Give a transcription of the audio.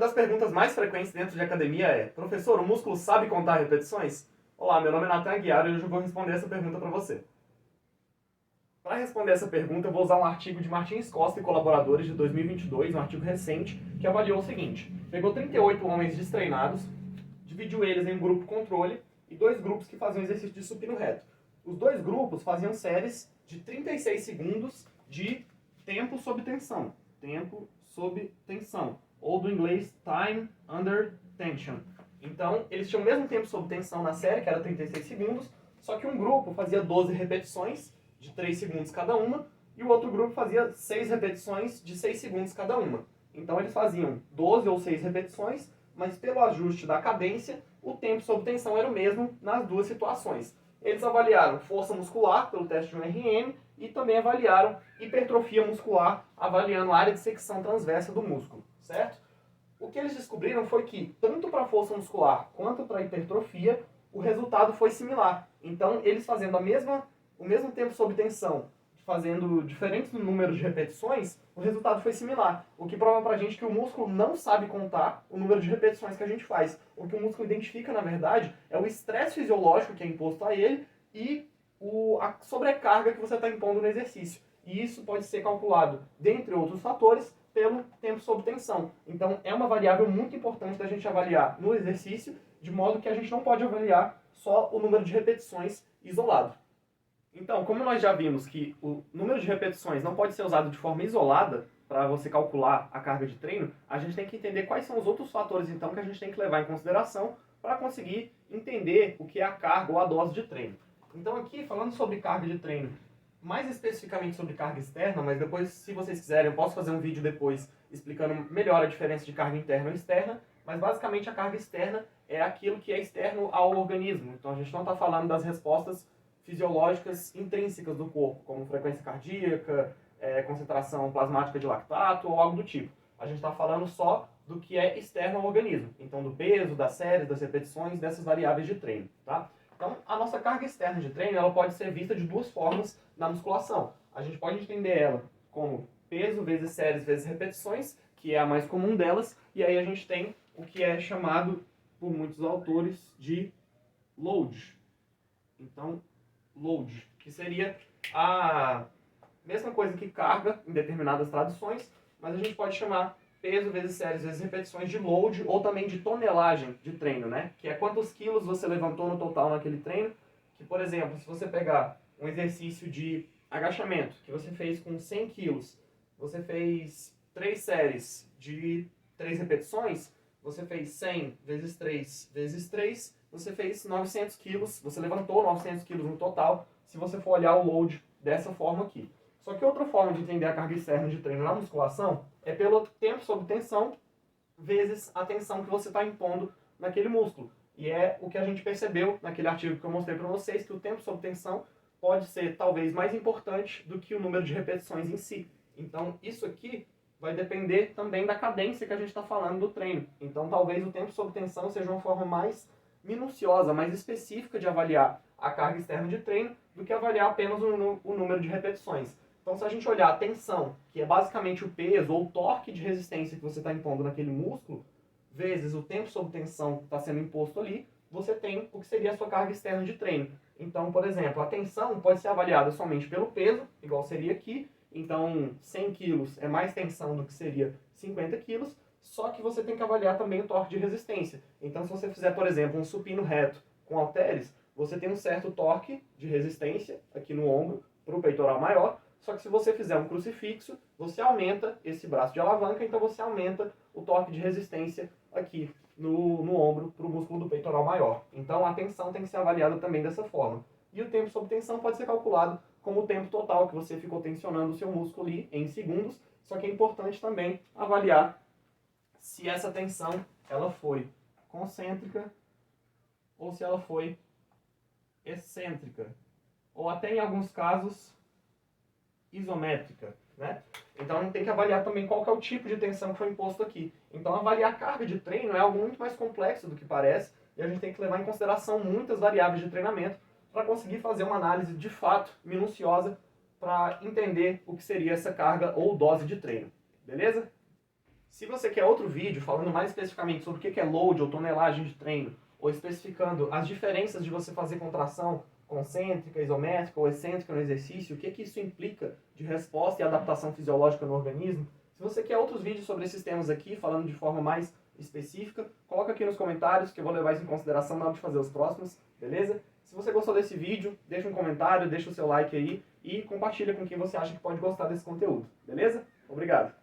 das perguntas mais frequentes dentro de academia é: professor, o músculo sabe contar repetições? Olá, meu nome é Nathan Aguiar e hoje eu vou responder essa pergunta para você. Para responder essa pergunta, eu vou usar um artigo de Martins Costa e colaboradores de 2022, um artigo recente, que avaliou o seguinte: pegou 38 homens destreinados, dividiu eles em um grupo controle e 2 grupos que faziam exercício de supino reto. Os 2 grupos faziam séries de 36 segundos de tempo sob tensão. Tempo sob tensão. Ou do inglês time under tension. Então, eles tinham o mesmo tempo sob tensão na série, que era 36 segundos, só que um grupo fazia 12 repetições de 3 segundos cada uma, e o outro grupo fazia 6 repetições de 6 segundos cada uma. Então, eles faziam 12 ou 6 repetições, mas pelo ajuste da cadência, o tempo sob tensão era o mesmo nas duas situações. Eles avaliaram força muscular pelo teste de um RM e também avaliaram hipertrofia muscular, avaliando a área de secção transversa do músculo, certo? O que eles descobriram foi que, tanto para a força muscular quanto para a hipertrofia, o resultado foi similar. Então, eles fazendo o mesmo tempo sob tensão, fazendo diferentes números de repetições, o resultado foi similar. O que prova pra gente que o músculo não sabe contar o número de repetições que a gente faz. O que o músculo identifica, na verdade, é o estresse fisiológico que é imposto a ele e a sobrecarga que você está impondo no exercício. E isso pode ser calculado, dentre outros fatores, pelo tempo sob tensão. Então, é uma variável muito importante da gente avaliar no exercício, de modo que a gente não pode avaliar só o número de repetições isolado. Então, como nós já vimos que o número de repetições não pode ser usado de forma isolada para você calcular a carga de treino, a gente tem que entender quais são os outros fatores, então, que a gente tem que levar em consideração para conseguir entender o que é a carga ou a dose de treino. Então, aqui, falando sobre carga de treino, mais especificamente sobre carga externa, mas depois, se vocês quiserem, eu posso fazer um vídeo depois explicando melhor a diferença de carga interna ou externa, mas basicamente a carga externa é aquilo que é externo ao organismo. Então, a gente não está falando das respostas fisiológicas intrínsecas do corpo, como frequência cardíaca, concentração plasmática de lactato ou algo do tipo. A gente está falando só do que é externo ao organismo, então do peso, das séries, das repetições, dessas variáveis de treino, tá? Então, a nossa carga externa de treino ela pode ser vista de 2 formas na musculação. A gente pode entender ela como peso vezes séries vezes repetições, que é a mais comum delas, e aí a gente tem o que é chamado por muitos autores de load. Então, load, que seria a mesma coisa que carga em determinadas traduções, mas a gente pode chamar peso vezes séries vezes repetições de load ou também de tonelagem de treino, né? Que é quantos quilos você levantou no total naquele treino. Que, por exemplo, se você pegar um exercício de agachamento que você fez com 100 quilos, você fez 3 séries de 3 repetições, você fez 100 vezes 3 vezes 3, você fez 900 quilos, você levantou 900 quilos no total, se você for olhar o load dessa forma aqui. Só que outra forma de entender a carga externa de treino na musculação é pelo tempo sob tensão vezes a tensão que você está impondo naquele músculo. E é o que a gente percebeu naquele artigo que eu mostrei para vocês, que o tempo sob tensão pode ser talvez mais importante do que o número de repetições em si. Então, isso aqui vai depender também da cadência que a gente está falando do treino. Então, talvez o tempo sob tensão seja uma forma mais minuciosa, mais específica de avaliar a carga externa de treino do que avaliar apenas o número de repetições. Então, se a gente olhar a tensão, que é basicamente o peso ou o torque de resistência que você está impondo naquele músculo, vezes o tempo sob tensão que está sendo imposto ali, você tem o que seria a sua carga externa de treino. Então, por exemplo, a tensão pode ser avaliada somente pelo peso, igual seria aqui. Então, 100 quilos é mais tensão do que seria 50 quilos, só que você tem que avaliar também o torque de resistência. Então, se você fizer, por exemplo, um supino reto com halteres, você tem um certo torque de resistência aqui no ombro para o peitoral maior, só que se você fizer um crucifixo, você aumenta esse braço de alavanca, então você aumenta o torque de resistência aqui no ombro para o músculo do peitoral maior. Então a tensão tem que ser avaliada também dessa forma. E o tempo sob tensão pode ser calculado como o tempo total que você ficou tensionando o seu músculo ali em segundos, só que é importante também avaliar se essa tensão ela foi concêntrica ou se ela foi excêntrica, ou até em alguns casos isométrica, né? Então a gente tem que avaliar também qual que é o tipo de tensão que foi imposto aqui. Então avaliar a carga de treino é algo muito mais complexo do que parece, e a gente tem que levar em consideração muitas variáveis de treinamento para conseguir fazer uma análise de fato minuciosa para entender o que seria essa carga ou dose de treino. Beleza? Se você quer outro vídeo falando mais especificamente sobre o que é load ou tonelagem de treino, ou especificando as diferenças de você fazer contração concêntrica, isométrica ou excêntrica no exercício, o que isso implica de resposta e adaptação fisiológica no organismo, se você quer outros vídeos sobre esses temas aqui, falando de forma mais específica, coloca aqui nos comentários que eu vou levar isso em consideração na hora de fazer os próximos, beleza? Se você gostou desse vídeo, deixa um comentário, deixa o seu like aí e compartilha com quem você acha que pode gostar desse conteúdo, beleza? Obrigado!